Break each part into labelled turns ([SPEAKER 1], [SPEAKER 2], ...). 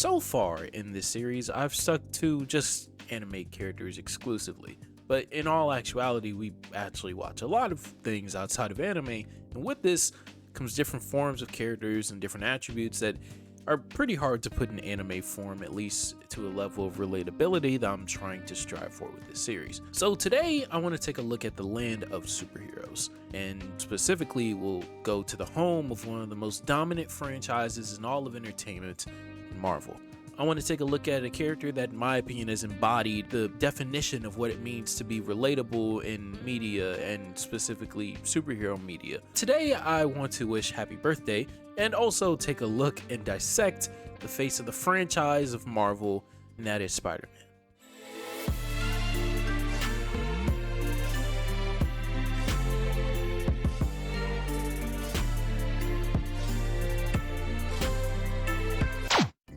[SPEAKER 1] So far in this series, I've stuck to just anime characters exclusively. But in all actuality, we actually watch a lot of things outside of anime, and with this comes different forms of characters and different attributes that are pretty hard to put in anime form, at least to a level of relatability that I'm trying to strive for with this series. So today I want to take a look at the land of superheroes, and specifically we'll go to the home of one of the most dominant franchises in all of entertainment, Marvel. I want to take a look at a character that, in my opinion, has embodied the definition of what it means to be relatable in media, and specifically superhero media. Today, I want to wish happy birthday and also take a look and dissect the face of the franchise of Marvel, and that is Spider-Man.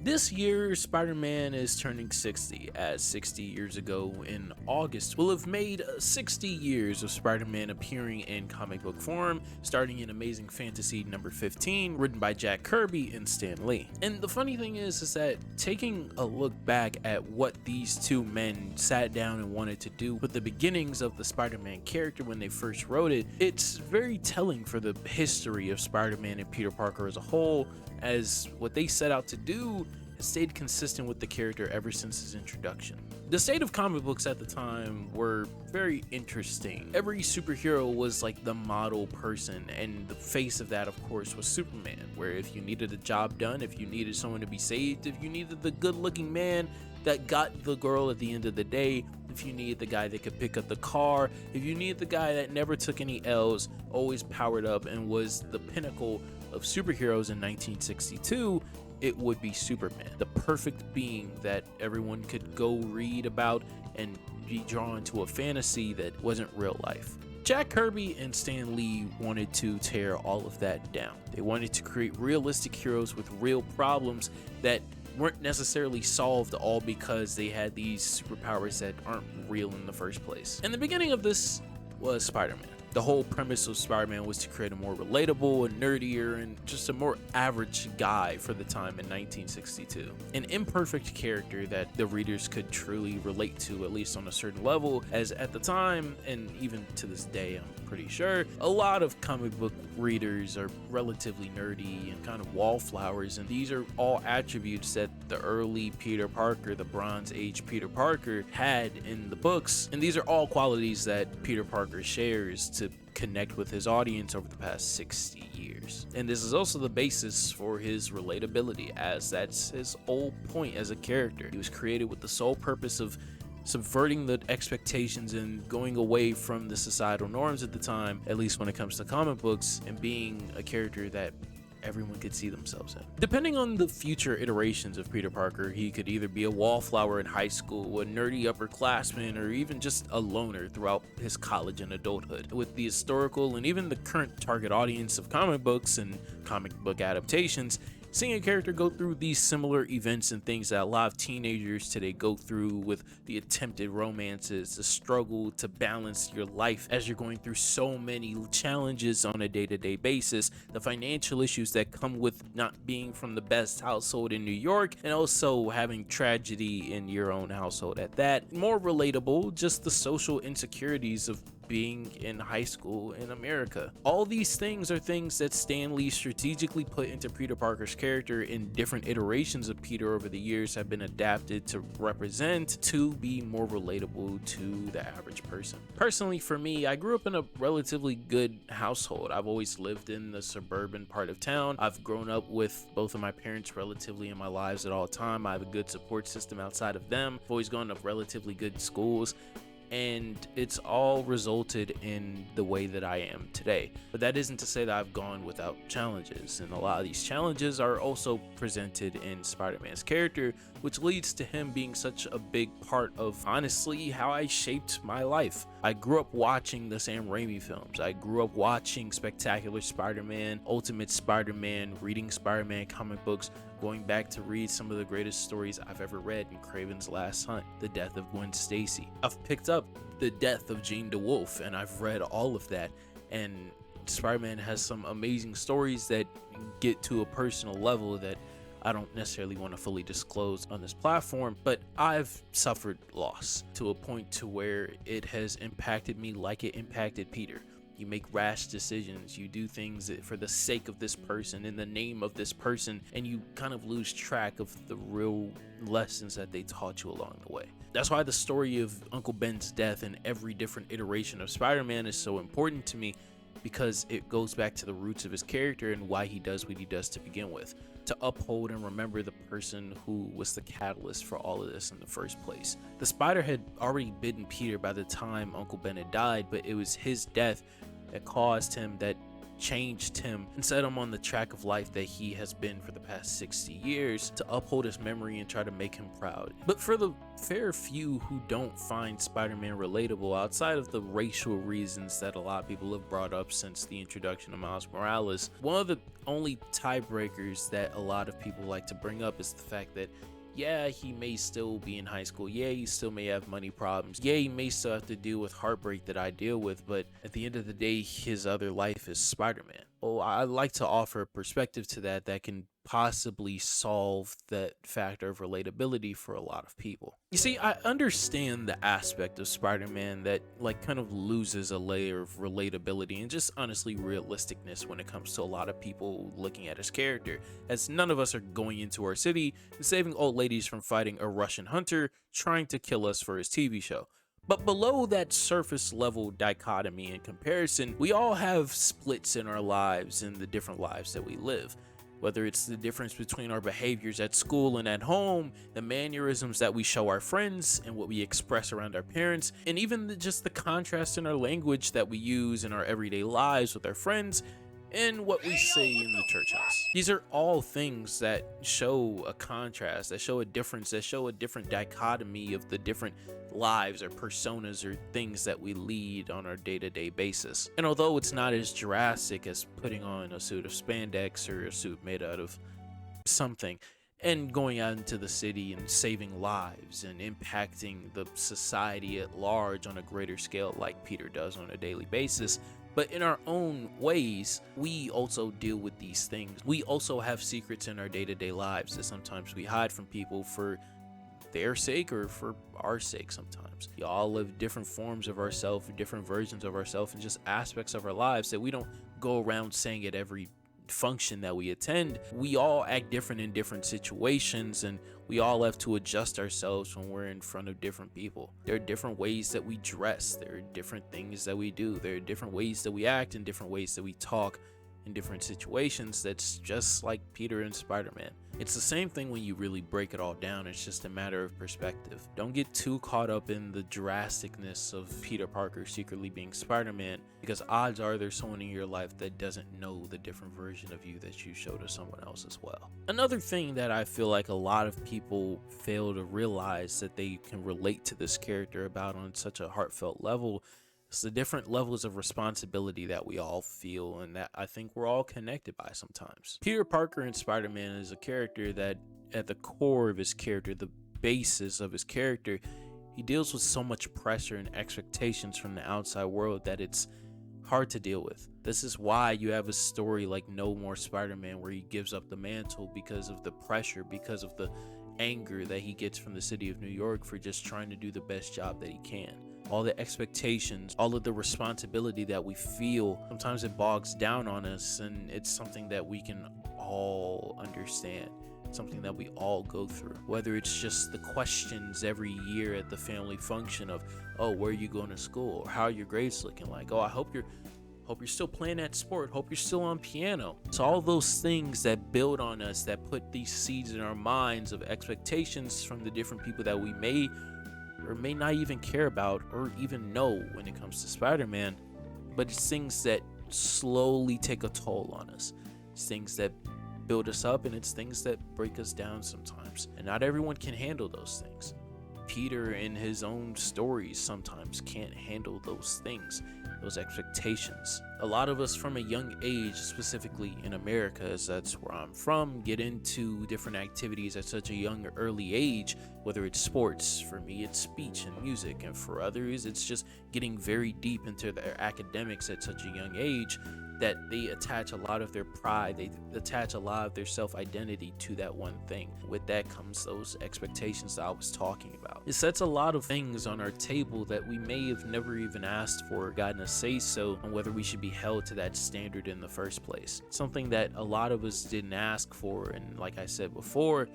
[SPEAKER 1] This year, Spider-Man is turning 60, as 60 years ago in August will have made 60 years of Spider-Man appearing in comic book form, starting in Amazing Fantasy number 15, written by Jack Kirby and Stan Lee. And the funny thing is that taking a look back at what these two men sat down and wanted to do with the beginnings of the Spider-Man character when they first wrote it, it's very telling for the history of Spider-Man and Peter Parker as a whole, as what they set out to do has stayed consistent with the character ever since his introduction. The state of comic books at the time were very interesting. Every superhero was like the model person, and the face of that, of course, was Superman, where if you needed a job done, if you needed someone to be saved, if you needed the good-looking man that got the girl at the end of the day, if you needed the guy that could pick up the car, if you needed the guy that never took any L's, always powered up, and was the pinnacle of superheroes in 1962, it would be Superman, the perfect being that everyone could go read about and be drawn to a fantasy that wasn't real life. Jack Kirby and Stan Lee wanted to tear all of that down. They wanted to create realistic heroes with real problems that weren't necessarily solved all because they had these superpowers that aren't real in the first place. And the beginning of this was Spider-Man. The whole premise of Spider-Man was to create a more relatable and nerdier and just a more average guy for the time in 1962. An imperfect character that the readers could truly relate to, at least on a certain level, as at the time, and even to this day I'm pretty sure, a lot of comic book readers are relatively nerdy and kind of wallflowers, and these are all attributes that the early Peter Parker, the Bronze Age Peter Parker, had in the books, and these are all qualities that Peter Parker shares to connect with his audience over the past 60 years. And this is also the basis for his relatability, as that's his whole point as a character. He was created with the sole purpose of subverting the expectations and going away from the societal norms at the time, at least when it comes to comic books, and being a character that everyone could see themselves in. Depending on the future iterations of Peter Parker, he could either be a wallflower in high school, a nerdy upperclassman, or even just a loner throughout his college and adulthood. With the historical and even the current target audience of comic books and comic book adaptations, seeing a character go through these similar events and things that a lot of teenagers today go through, with the attempted romances, the struggle to balance your life as you're going through so many challenges on a day-to-day basis, the financial issues that come with not being from the best household in New York, and also having tragedy in your own household at that. More relatable, just the social insecurities of being in high school in America. All these things are things that Stan Lee strategically put into Peter Parker's character, in different iterations of Peter over the years have been adapted to represent, to be more relatable to the average person. Personally, for me, I grew up in a relatively good household. I've always lived in the suburban part of town. I've grown up with both of my parents relatively in my lives at all time. I have a good support system outside of them. I've always gone to relatively good schools, and it's all resulted in the way that I am today. But that isn't to say that I've gone without challenges, and a lot of these challenges are also presented in Spider-Man's character, which leads to him being such a big part of, honestly, how I shaped my life. I grew up watching the Sam Raimi films. I grew up watching Spectacular Spider-Man, Ultimate Spider-Man, reading Spider-Man comic books, going back to read some of the greatest stories I've ever read in Kraven's Last Hunt, the death of Gwen Stacy. I've picked up the death of Jean DeWolf, and I've read all of that, and Spider-Man has some amazing stories that get to a personal level that I don't necessarily want to fully disclose on this platform, but I've suffered loss to a point to where it has impacted me like it impacted Peter. You make rash decisions, you do things for the sake of this person, in the name of this person, and you kind of lose track of the real lessons that they taught you along the way. That's why the story of Uncle Ben's death and every different iteration of Spider-Man is so important to me, because it goes back to the roots of his character and why he does what he does to begin with, to uphold and remember the person who was the catalyst for all of this in the first place. The spider had already bitten Peter by the time Uncle Ben had died, but it was his death that caused him, that changed him, and set him on the track of life that he has been for the past 60 years, to uphold his memory and try to make him proud. But for the fair few who don't find Spider-Man relatable, outside of the racial reasons that a lot of people have brought up since the introduction of Miles Morales, one of the only tiebreakers that a lot of people like to bring up is the fact that, yeah, he may still be in high school. Yeah, he still may have money problems. Yeah, he may still have to deal with heartbreak that I deal with. But at the end of the day, his other life is Spider-Man. Well, I like to offer a perspective to that can possibly solve that factor of relatability for a lot of people. You see, I understand the aspect of Spider-Man that kind of loses a layer of relatability and just honestly realisticness when it comes to a lot of people looking at his character, as none of us are going into our city and saving old ladies from fighting a Russian hunter trying to kill us for his TV show. But below that surface level dichotomy and comparison, we all have splits in our lives and the different lives that we live. Whether it's the difference between our behaviors at school and at home, the mannerisms that we show our friends and what we express around our parents, and even just the contrast in our language that we use in our everyday lives with our friends, and what we say in the church house. These are all things that show a contrast, that show a difference, that show a different dichotomy of the different lives or personas or things that we lead on our day-to-day basis. And although it's not as drastic as putting on a suit of spandex or a suit made out of something and going out into the city and saving lives and impacting the society at large on a greater scale like Peter does on a daily basis, but in our own ways, we also deal with these things. We also have secrets in our day-to-day lives that sometimes we hide from people for their sake or for our sake sometimes. We all live different forms of ourselves, different versions of ourselves, and just aspects of our lives that we don't go around saying at every function that we attend. We all act different in different situations, and we all have to adjust ourselves when we're in front of different people. There are different ways that we dress, there are different things that we do, there are different ways that we act and different ways that we talk in different situations. That's just like Peter and Spider-Man. It's the same thing when you really break it all down. It's just a matter of perspective. Don't get too caught up in the drasticness of Peter Parker secretly being Spider-Man, because odds are there's someone in your life that doesn't know the different version of you that you show to someone else as well. Another thing that I feel like a lot of people fail to realize that they can relate to this character about on such a heartfelt level is the different levels of responsibility that we all feel and that I think we're all connected by sometimes. Peter Parker in Spider-Man is a character that at the core of his character, the basis of his character, he deals with so much pressure and expectations from the outside world that it's hard to deal with. This is why you have a story like No More Spider-Man where he gives up the mantle because of the pressure, because of the anger that he gets from the city of New York for just trying to do the best job that he can. All the expectations, all of the responsibility that we feel, sometimes it bogs down on us, and it's something that we can all understand, something that we all go through. Whether it's just the questions every year at the family function of, oh, where are you going to school? Or how are your grades looking like? Oh, I hope you're still playing that sport. Hope you're still on piano. So all those things that build on us, that put these seeds in our minds of expectations from the different people that we may or may not even care about or even know when it comes to Spider-Man, but it's things that slowly take a toll on us. It's things that build us up, and it's things that break us down sometimes. And not everyone can handle those things. Peter in his own stories sometimes can't handle those things, those expectations. A lot of us from a young age, specifically in America, as that's where I'm from, get into different activities at such a young, early age, whether it's sports. For me, it's speech and music, and for others, it's just getting very deep into their academics at such a young age that they attach a lot of their pride, they attach a lot of their self-identity to that one thing. With that comes those expectations that I was talking about. It sets a lot of things on our table that we may have never even asked for or gotten a say so on whether we should be held to that standard in the first place. Something that a lot of us didn't ask for, and like I said before,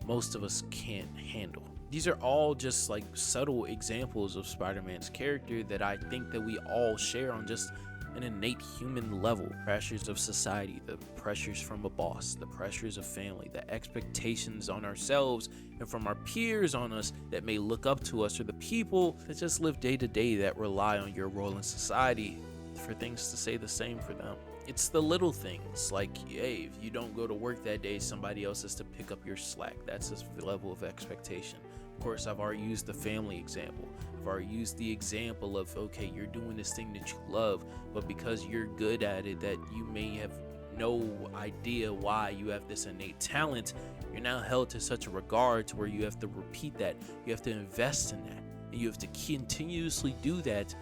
[SPEAKER 1] most of us can't handle. These are all just like subtle examples of Spider-Man's character that I think that we all share on just an innate human level. Pressures of society, the pressures from a boss, the pressures of family, the expectations on ourselves and from our peers on us that may look up to us, or the people that just live day to day that rely on your role in society for things to say the same for them. It's the little things like, hey, if you don't go to work that day, somebody else has to pick up your slack. That's the level of expectation. Of course, I've already used the family example. I've already used the example of, okay, you're doing this thing that you love, but because you're good at it, that you may have no idea why you have this innate talent, you're now held to such a regard to where you have to repeat that. You have to invest in that, and you have to continuously do that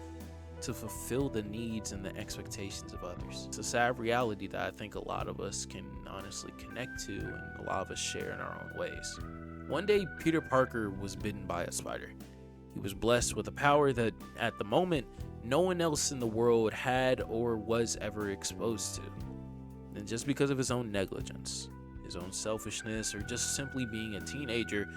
[SPEAKER 1] to fulfill the needs and the expectations of others. It's a sad reality that I think a lot of us can honestly connect to, and a lot of us share in our own ways. One day, Peter Parker was bitten by a spider. He was blessed with a power that, at the moment, no one else in the world had or was ever exposed to. And just because of his own negligence, his own selfishness, or just simply being a teenager,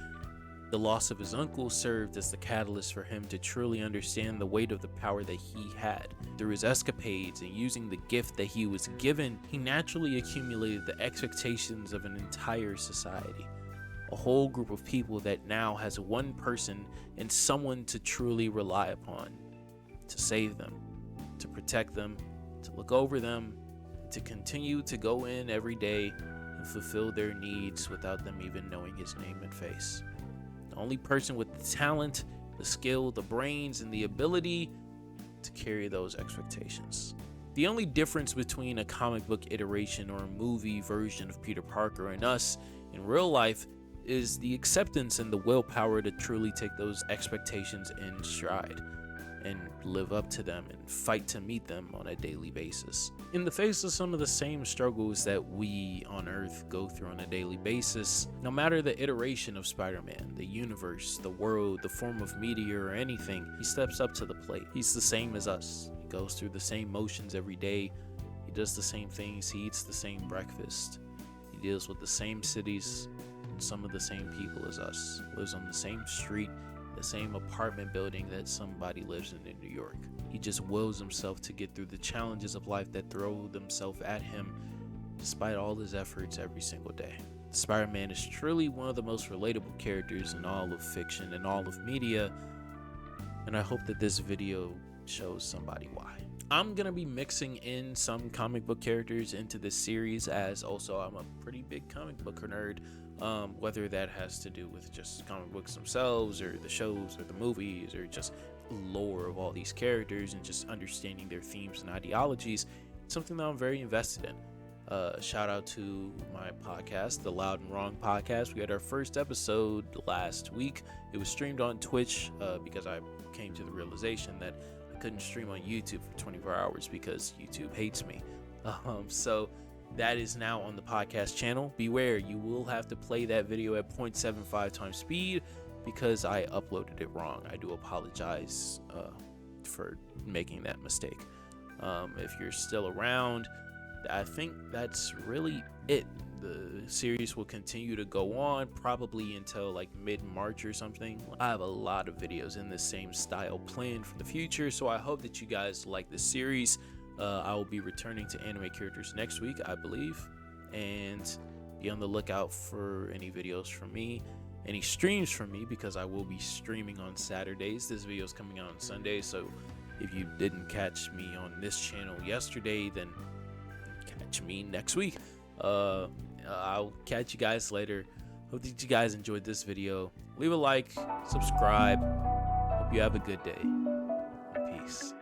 [SPEAKER 1] the loss of his uncle served as the catalyst for him to truly understand the weight of the power that he had. Through his escapades and using the gift that he was given, he naturally accumulated the expectations of an entire society. A whole group of people that now has one person and someone to truly rely upon, to save them, to protect them, to look over them, to continue to go in every day and fulfill their needs without them even knowing his name and face. The only person with the talent, the skill, the brains, and the ability to carry those expectations. The only difference between a comic book iteration or a movie version of Peter Parker and us in real life is the acceptance and the willpower to truly take those expectations in stride and live up to them and fight to meet them on a daily basis. In the face of some of the same struggles that we on Earth go through on a daily basis, no matter the iteration of Spider-Man, the universe, the world, the form of media, or anything, he steps up to the plate. He's the same as us. He goes through the same motions every day. He does the same things. He eats the same breakfast. He deals with the same cities and some of the same people as us. Lives on the same street, the same apartment building that somebody lives in New York. He just wills himself to get through the challenges of life that throw themselves at him despite all his efforts every single day. Spider-Man is truly one of the most relatable characters in all of fiction and all of media, and I hope that this video shows somebody why. I'm gonna be mixing in some comic book characters into this series, as also I'm a pretty big comic book nerd. Whether that has to do with just comic books themselves, or the shows, or the movies, or just lore of all these characters and just understanding their themes and ideologies, it's something that I'm very invested in. Shout out to my podcast, the Loud and Wrong podcast. We had our first episode last week. It was streamed on Twitch because I came to the realization that I couldn't stream on YouTube for 24 hours because YouTube hates me. So that is now on the podcast channel. Beware, you will have to play that video at 0.75 times speed because I uploaded it wrong. I do apologize for making that mistake. If you're still around, I think that's really it. The series will continue to go on probably until like mid-March or something. I have a lot of videos in the same style planned for the future, so I hope that you guys like the series. I will be returning to anime characters next week, I believe, and be on the lookout for any videos from me, any streams from me, because I will be streaming on Saturdays. This video is coming out on Sunday, so if you didn't catch me on this channel yesterday, then catch me next week. I'll catch you guys later. Hope that you guys enjoyed this video. Leave a like, subscribe. Hope you have a good day. Peace.